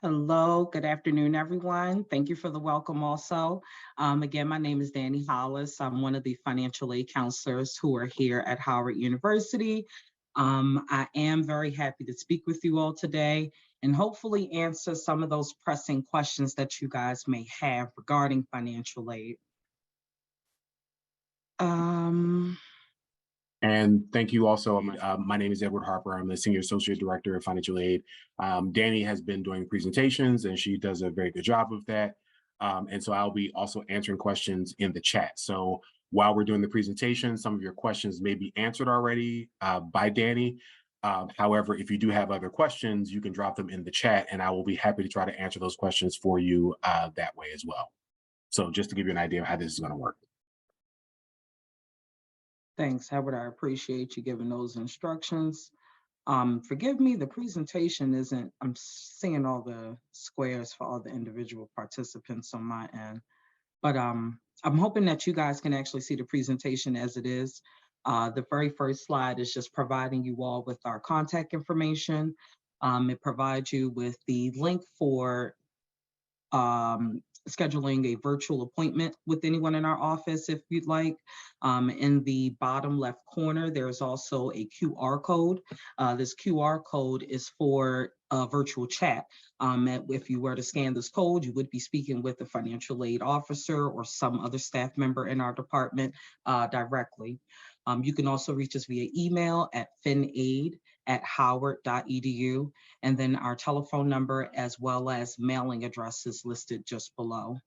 Hello, good afternoon, everyone. Thank you for the welcome also. Again, my name is Danny Hollis. I'm one of the financial aid counselors who are here at Howard University. I am very happy to speak with you all today and hopefully answer some of those pressing questions that you guys may have regarding financial aid. Um, And thank you also. My name is Edward Harper. I'm the Senior Associate Director of Financial Aid. Danny has been doing presentations and she does a very good job of that. And so I'll be also answering questions in the chat. So while we're doing the presentation, some of your questions may be answered already by Danny. However, if you do have other questions, you can drop them in the chat and I will be happy to try to answer those questions for you that way as well. So just to give you an idea of how this is going to work. Thanks, Howard. I appreciate you giving those instructions. Forgive me, the presentation isn't, I'm seeing all the squares for all the individual participants on my end, but I'm hoping that you guys can actually see the presentation as it is. The very first slide is just providing you all with our contact information. It provides you with the link for scheduling a virtual appointment with anyone in our office if you'd like. In the bottom left corner, there's also a QR code. This QR code is for a virtual chat. If you were to scan this code, you would be speaking with a financial aid officer or some other staff member in our department directly. You can also reach us via email at finaid@howard.edu, and then our telephone number as well as mailing address is listed just below.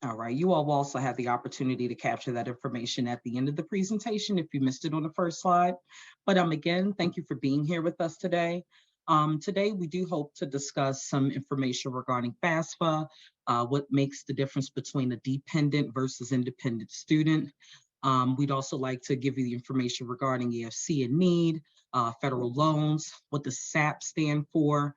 All right, you all will also have the opportunity to capture that information at the end of the presentation if you missed it on the first slide. But again, thank you for being here with us today. Today, we do hope to discuss some information regarding FAFSA, what makes the difference between a dependent versus independent student. We'd also like to give you the information regarding EFC and need, federal loans, what the SAP stand for,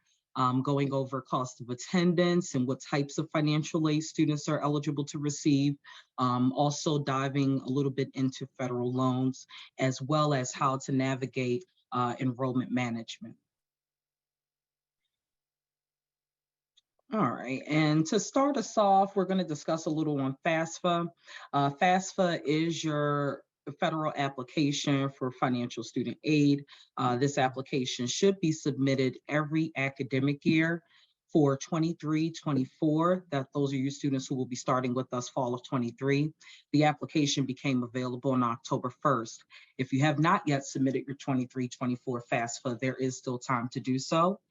going over cost of attendance and what types of financial aid students are eligible to receive, also diving a little bit into federal loans, as well as how to navigate enrollment management. All right, and to start us off, we're going to discuss a little on FAFSA. FAFSA is your federal application for financial student aid. This application should be submitted every academic year for 23-24. Those are your students who will be starting with us fall of 23. The application became available on October 1st. If you have not yet submitted your 23-24 FAFSA, there is still time to do so.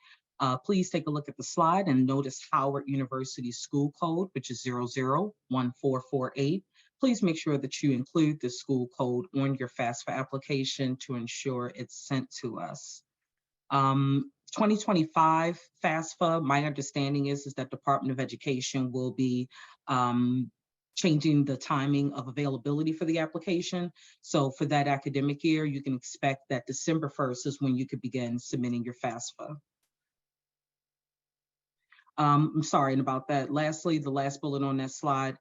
Please take a look at the slide and notice Howard University's school code, which is 001448. Please make sure that you include the school code on your FAFSA application to ensure it's sent to us. 2025 FAFSA, my understanding is that Department of Education will be changing the timing of availability for the application. So for that academic year, you can expect that December 1st is when you could begin submitting your FAFSA. I'm sorry about that. Lastly, the last bullet on that slide,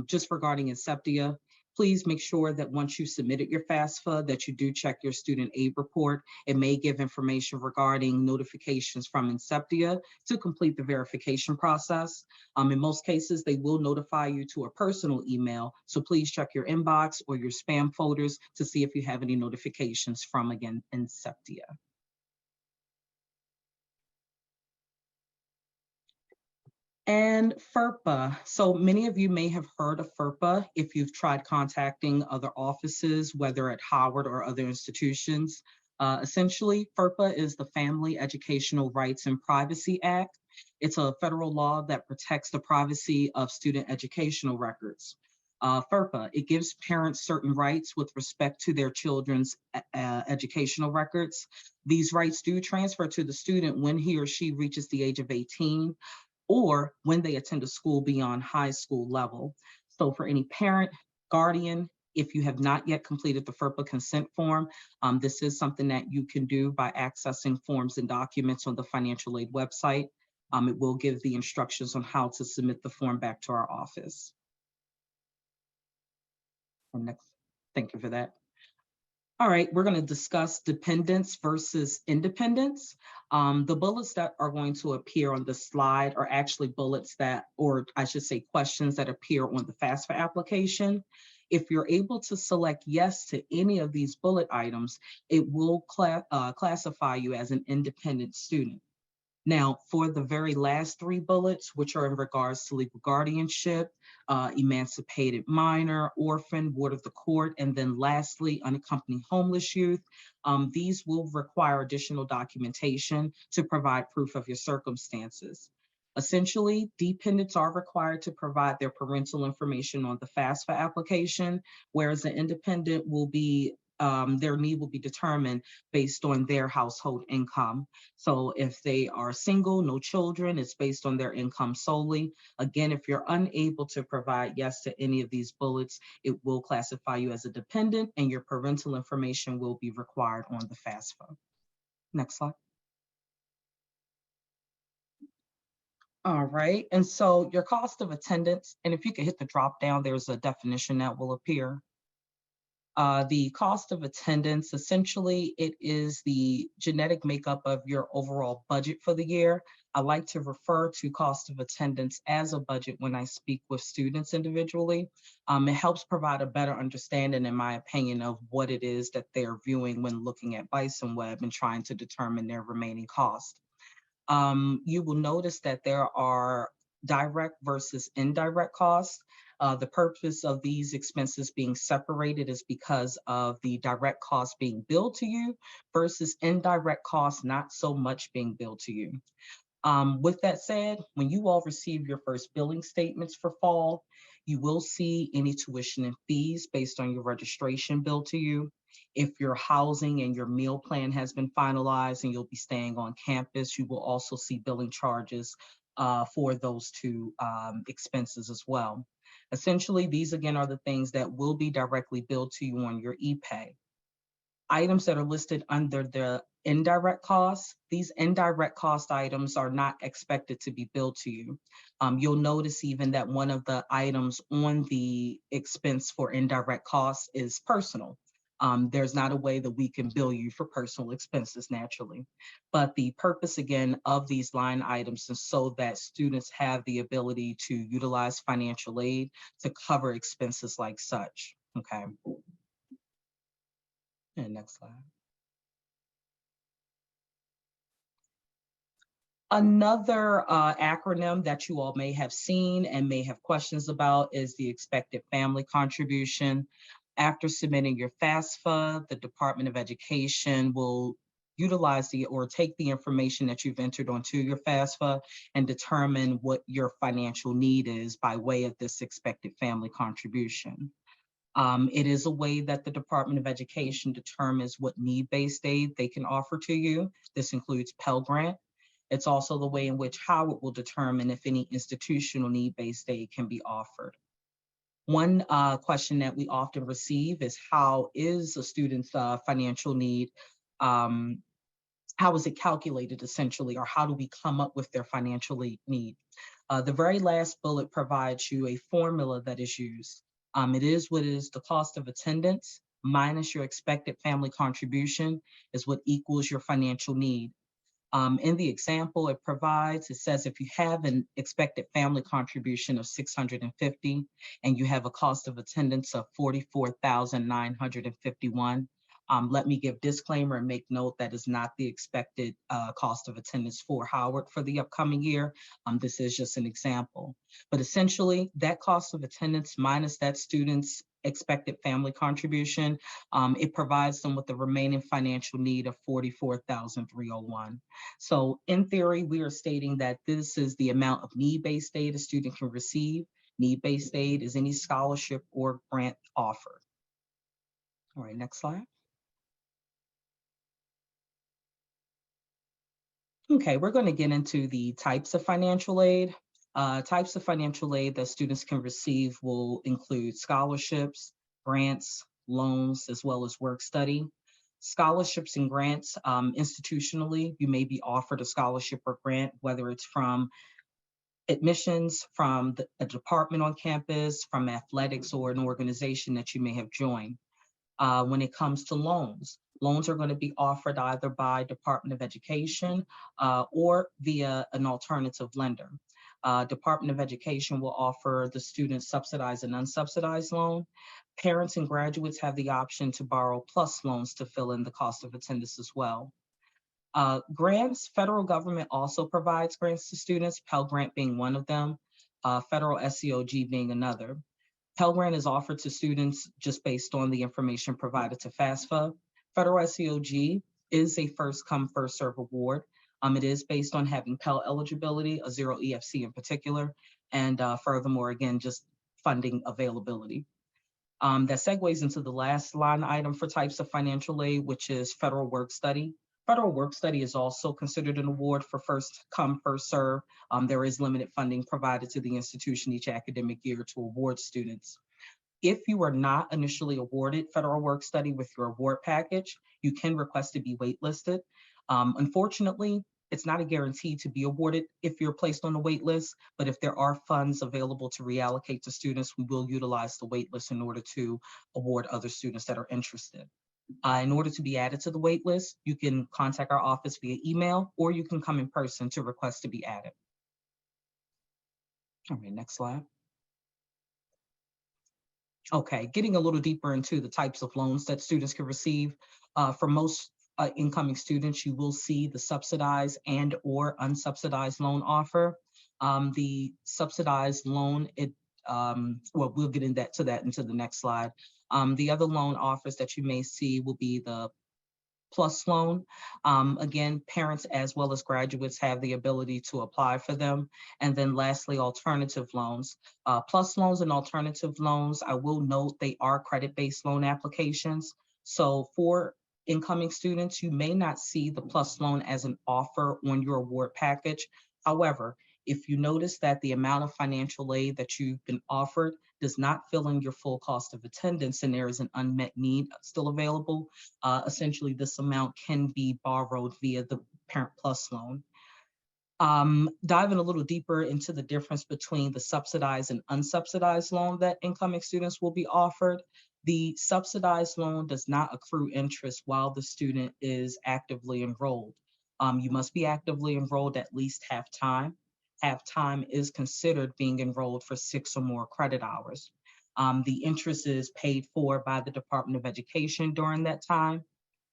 just regarding Inceptia, please make sure that once you submitted your FAFSA that you do check your student aid report. It may give information regarding notifications from Inceptia to complete the verification process. In most cases, they will notify you to a personal email, so please check your inbox or your spam folders to see if you have any notifications from, again, Inceptia. And FERPA. So many of you may have heard of FERPA if you've tried contacting other offices, whether at Howard or other institutions. Essentially, FERPA is the Family Educational Rights and Privacy Act. It's a federal law that protects the privacy of student educational records. FERPA, it gives parents certain rights with respect to their children's educational records. These rights do transfer to the student when he or she reaches the age of 18, or when they attend a school beyond high school level. So for any parent, guardian, if you have not yet completed the FERPA consent form, this is something that you can do by accessing forms and documents on the financial aid website. It will give the instructions on how to submit the form back to our office. And next, thank you for that. All right, we're going to discuss dependence versus independence. The bullets that are going to appear on the slide are actually bullets that, or I should say questions that appear on the FAFSA application. If you're able to select yes to any of these bullet items, it will classify you as an independent student. Now, for the very last three bullets, which are in regards to legal guardianship, emancipated minor, orphan, ward of the court, and then lastly, unaccompanied homeless youth, these will require additional documentation to provide proof of your circumstances. Essentially, dependents are required to provide their parental information on the FAFSA application, whereas the independent will be their need will be determined based on their household income. So if they are single, no children, it's based on their income solely. Again, if you're unable to provide yes to any of these bullets, it will classify you as a dependent and your parental information will be required on the FAFSA. Next slide. All right, and so your cost of attendance, and if you could hit the drop down, there's a definition that will appear. The cost of attendance, essentially, it is the genetic makeup of your overall budget for the year. I like to refer to cost of attendance as a budget when I speak with students individually. It helps provide a better understanding, in my opinion, of what it is that they're viewing when looking at Bison Web and trying to determine their remaining cost. You will notice that there are direct versus indirect costs. The purpose of these expenses being separated is because of the direct costs being billed to you versus indirect costs not so much being billed to you. With that said, when you all receive your first billing statements for fall, you will see any tuition and fees based on your registration billed to you. If your housing and your meal plan has been finalized and you'll be staying on campus, you will also see billing charges for those two expenses as well. Essentially, these again are the things that will be directly billed to you on your ePay. Items that are listed under the indirect costs, these indirect cost items are not expected to be billed to you. You'll notice even that one of the items on the expense for indirect costs is personal. There's not a way that we can bill you for personal expenses naturally. But the purpose again of these line items is so that students have the ability to utilize financial aid to cover expenses like such, okay? And next slide. Another acronym that you all may have seen and may have questions about is the expected family contribution. After submitting your FAFSA, the Department of Education will utilize or take the information that you've entered onto your FAFSA and determine what your financial need is by way of this expected family contribution. It is a way that the Department of Education determines what need-based aid they can offer to you. This includes Pell Grant. It's also the way in which Howard will determine if any institutional need-based aid can be offered. One question that we often receive is how is a student's financial need, how is it calculated essentially, or how do we come up with their financial need? The very last bullet provides you a formula that is used. It is what is the cost of attendance minus your expected family contribution is what equals your financial need. In the example it provides, it says if you have an expected family contribution of 650 and you have a cost of attendance of 44,951, let me give disclaimer and make note that is not the expected cost of attendance for Howard for the upcoming year. This is just an example. But essentially, that cost of attendance minus that student's expected family contribution, it provides them with the remaining financial need of 44,301. So in theory, we are stating that this is the amount of need-based aid a student can receive. Need-based aid is any scholarship or grant offered. All right, next slide. Okay, we're going to get into the types of financial aid. Types of financial aid that students can receive will include scholarships, grants, loans, as well as work study. Scholarships and grants, institutionally, you may be offered a scholarship or grant, whether it's from admissions, from a department on campus, from athletics, or an organization that you may have joined. When it comes to loans, loans are going to be offered either by Department of Education or via an alternative lender. Department of Education will offer the student subsidized and unsubsidized loan. Parents and graduates have the option to borrow plus loans to fill in the cost of attendance as well. Grants, federal government also provides grants to students, Pell Grant being one of them, federal SEOG being another. Pell Grant is offered to students just based on the information provided to FAFSA. Federal SEOG is a first come, first serve award. It is based on having Pell eligibility, a zero EFC in particular, and furthermore, again, just funding availability. That segues into the last line item for types of financial aid, which is federal work study. Federal work study is also considered an award for first come, first serve. There is limited funding provided to the institution each academic year to award students. If you are not initially awarded federal work study with your award package, you can request to be waitlisted. Unfortunately, it's not a guarantee to be awarded if you're placed on the wait list, but if there are funds available to reallocate to students, we will utilize the wait list in order to award other students that are interested. In order to be added to the wait list, you can contact our office via email, or you can come in person to request to be added. All right, next slide. Okay, getting a little deeper into the types of loans that students can receive. For most incoming students, you will see the subsidized and or unsubsidized loan offer. The subsidized loan, well, we'll get into that into the next slide. The other loan offers that you may see will be the plus loan. Again, parents as well as graduates have the ability to apply for them. And then lastly, alternative loans. Plus loans and alternative loans, I will note they are credit-based loan applications. So for incoming students, you may not see the plus loan as an offer on your award package. However, if you notice that the amount of financial aid that you've been offered does not fill in your full cost of attendance and there is an unmet need still available, essentially this amount can be borrowed via the Parent Plus loan. Diving a little deeper into the difference between the subsidized and unsubsidized loan that incoming students will be offered. The subsidized loan does not accrue interest while the student is actively enrolled. You must be actively enrolled at least half time. Half time is considered being enrolled for 6 or more credit hours. The interest is paid for by the Department of Education during that time.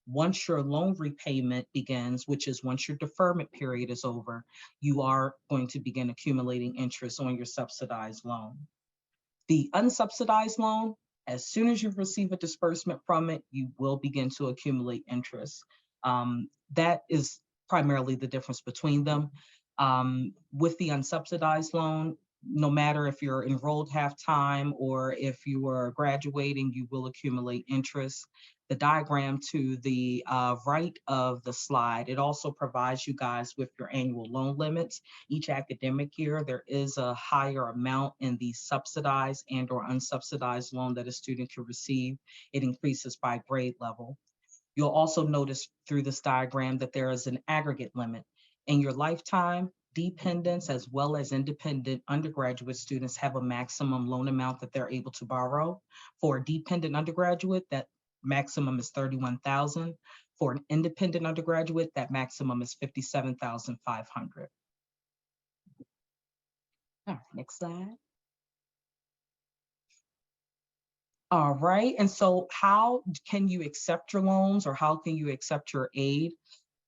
Once your loan repayment begins, which is once your deferment period is over, you are going to begin accumulating interest on your subsidized loan. The unsubsidized loan, as soon as you receive a disbursement from it, you will begin to accumulate interest. That is primarily the difference between them. With the unsubsidized loan, no matter if you're enrolled half-time or if you are graduating, you will accumulate interest. The diagram to the right of the slide, it also provides you guys with your annual loan limits. Each academic year, there is a higher amount in the subsidized and or unsubsidized loan that a student can receive. It increases by grade level. You'll also notice through this diagram that there is an aggregate limit. In your lifetime, dependents as well as independent undergraduate students have a maximum loan amount that they're able to borrow. For a dependent undergraduate, that maximum is $31,000. For an independent undergraduate, that maximum is $57,500. All right, next slide. All right, and so how can you accept your loans or how can you accept your aid?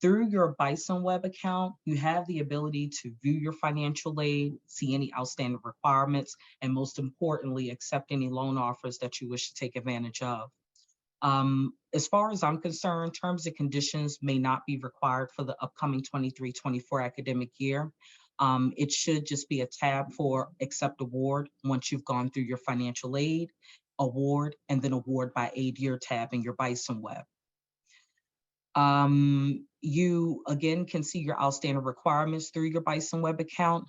Through your Bison web account, you have the ability to view your financial aid, see any outstanding requirements, and most importantly, accept any loan offers that you wish to take advantage of. As far as I'm concerned, terms and conditions may not be required for the upcoming 23-24 academic year. It should just be a tab for accept award once you've gone through your financial aid, award, and then award by aid year tab in your Bison web. You again can see your outstanding requirements through your Bison web account.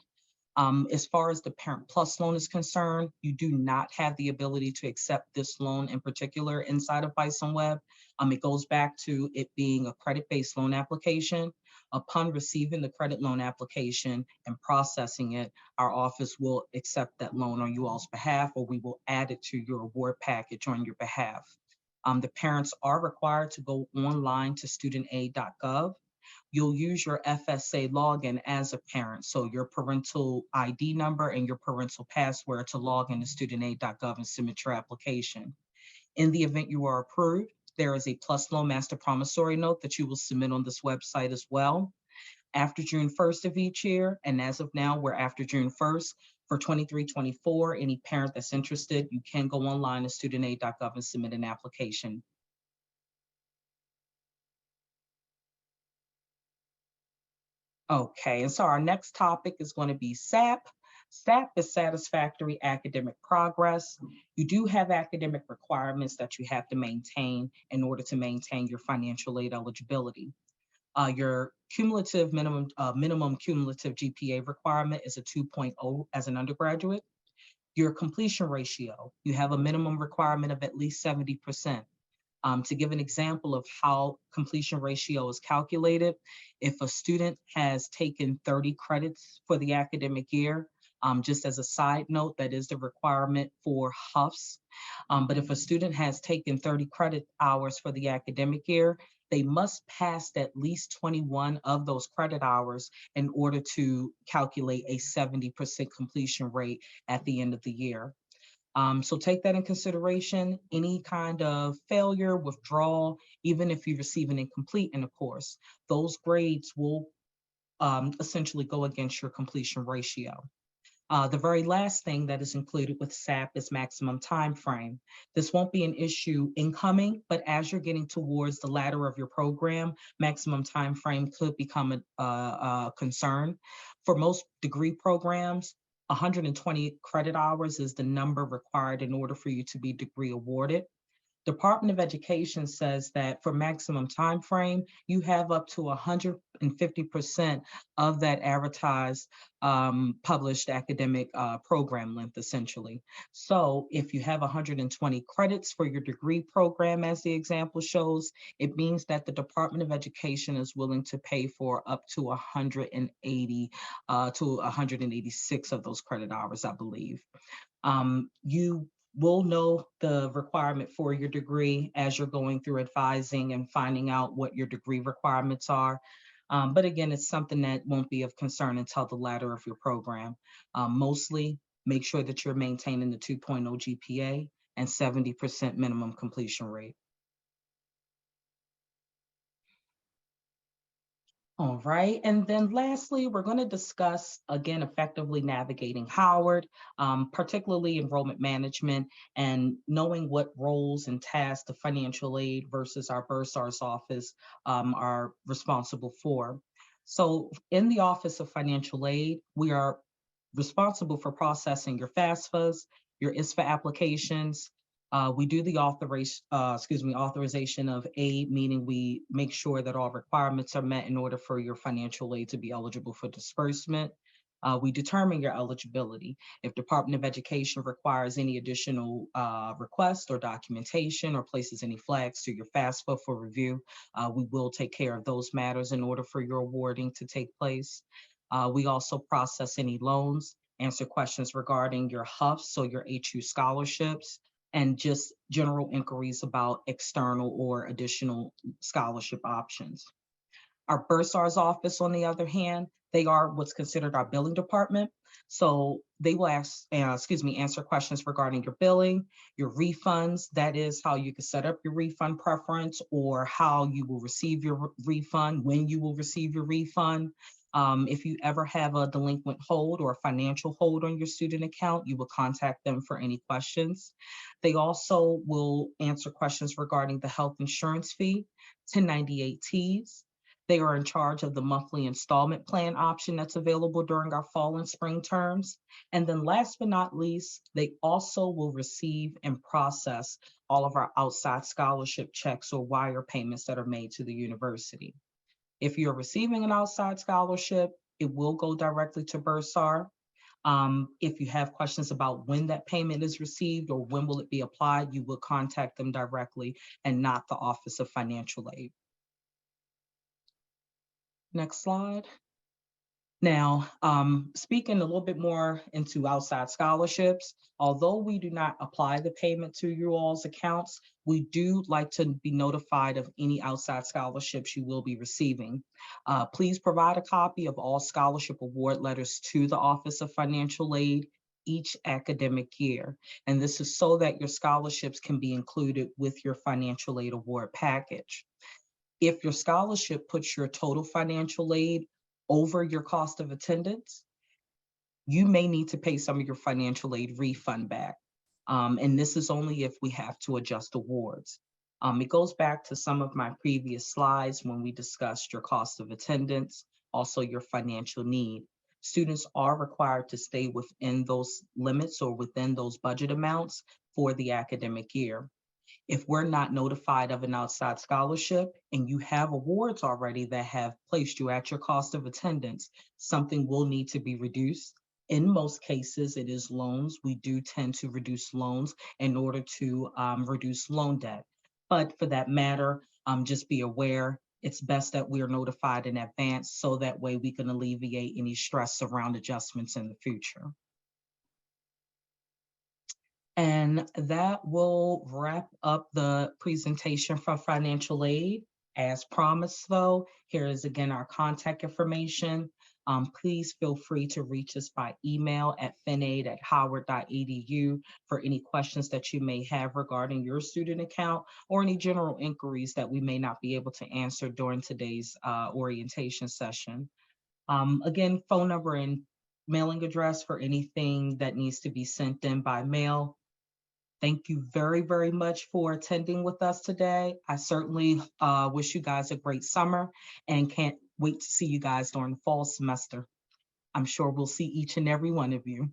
As far as the Parent Plus loan is concerned, you do not have the ability to accept this loan in particular inside of Bison web. It goes back to it being a credit-based loan application. Upon receiving the credit loan application and processing it, our office will accept that loan on you all's behalf, or we will add it to your award package on your behalf. The parents are required to go online to studentaid.gov. You'll use your FSA login as a parent, so your parental ID number and your parental password to log into studentaid.gov and submit your application. In the event you are approved, there is a PLUS Loan Master Promissory Note that you will submit on this website as well. After June 1st of each year, and as of now, we're after June 1st, for 23-24, any parent that's interested, you can go online to studentaid.gov and submit an application. Okay, and so our next topic is going to be SAP. SAP is satisfactory academic progress. You do have academic requirements that you have to maintain in order to maintain your financial aid eligibility. Your cumulative minimum cumulative GPA requirement is a 2.0 as an undergraduate. Your completion ratio, you have a minimum requirement of at least 70%. To give an example of how completion ratio is calculated, if a student has taken 30 credits for the academic year, just as a side note, that is the requirement for HUFs. But if a student has taken 30 credit hours for the academic year, they must pass at least 21 of those credit hours in order to calculate a 70% completion rate at the end of the year. So take that in consideration. Any kind of failure, withdrawal, even if you receive an incomplete in a course, those grades will essentially go against your completion ratio. The very last thing that is included with SAP is maximum time frame. This won't be an issue incoming, but as you're getting towards the latter of your program, maximum time frame could become a concern. For most degree programs, 120 credit hours is the number required in order for you to be degree awarded. Department of Education says that for maximum time frame, you have up to 150% of that advertised published academic program length, essentially. So if you have 120 credits for your degree program, as the example shows, it means that the Department of Education is willing to pay for up to 180 to 186 of those credit hours, I believe. You will know the requirement for your degree as you're going through advising and finding out what your degree requirements are. But again, it's something that won't be of concern until the latter of your program. Mostly make sure that you're maintaining the 2.0 GPA and 70% minimum completion rate. All right, and then lastly, we're going to discuss, again, effectively navigating Howard, particularly enrollment management and knowing what roles and tasks the financial aid versus our bursar's office are responsible for. So in the Office of Financial Aid, we are responsible for processing your FAFSAs, your ISFA applications. We do the authorization of aid, meaning we make sure that all requirements are met in order for your financial aid to be eligible for disbursement. We determine your eligibility. If Department of Education requires any additional requests or documentation or places any flags to your FAFSA for review, we will take care of those matters in order for your awarding to take place. We also process any loans, answer questions regarding your HUFs, so your HU scholarships, and just general inquiries about external or additional scholarship options. Our bursar's office, on the other hand, they are what's considered our billing department. So they will answer questions regarding your billing, your refunds. That is how you can set up your refund preference or how you will receive your refund, when you will receive your refund. If you ever have a delinquent hold or a financial hold on your student account, you will contact them for any questions. They also will answer questions regarding the health insurance fee, 1098-Ts. They are in charge of the monthly installment plan option that's available during our fall and spring terms. And then last but not least, they also will receive and process all of our outside scholarship checks or wire payments that are made to the university. If you're receiving an outside scholarship, it will go directly to Bursar. If you have questions about when that payment is received or when will it be applied, you will contact them directly and not the Office of Financial Aid. Next slide. Now, speaking a little bit more into outside scholarships, although we do not apply the payment to you all's accounts, we do like to be notified of any outside scholarships you will be receiving. Please provide a copy of all scholarship award letters to the Office of Financial Aid each academic year. And this is so that your scholarships can be included with your financial aid award package. If your scholarship puts your total financial aid over your cost of attendance, you may need to pay some of your financial aid refund back. And this is only if we have to adjust awards. It goes back to some of my previous slides when we discussed your cost of attendance, also your financial need. Students are required to stay within those limits or within those budget amounts for the academic year. If we're not notified of an outside scholarship and you have awards already that have placed you at your cost of attendance, something will need to be reduced. In most cases, it is loans. We do tend to reduce loans in order to reduce loan debt. But for that matter, just be aware it's best that we are notified in advance so that way we can alleviate any stress around adjustments in the future. And that will wrap up the presentation from financial aid. As promised, though, here is again our contact information. Please feel free to reach us by email at finaid@howard.edu for any questions that you may have regarding your student account or any general inquiries that we may not be able to answer during today's orientation session. Again, phone number and mailing address for anything that needs to be sent in by mail. Thank you very, very much for attending with us today. I certainly wish you guys a great summer and can't wait to see you guys during the fall semester. I'm sure we'll see each and every one of you.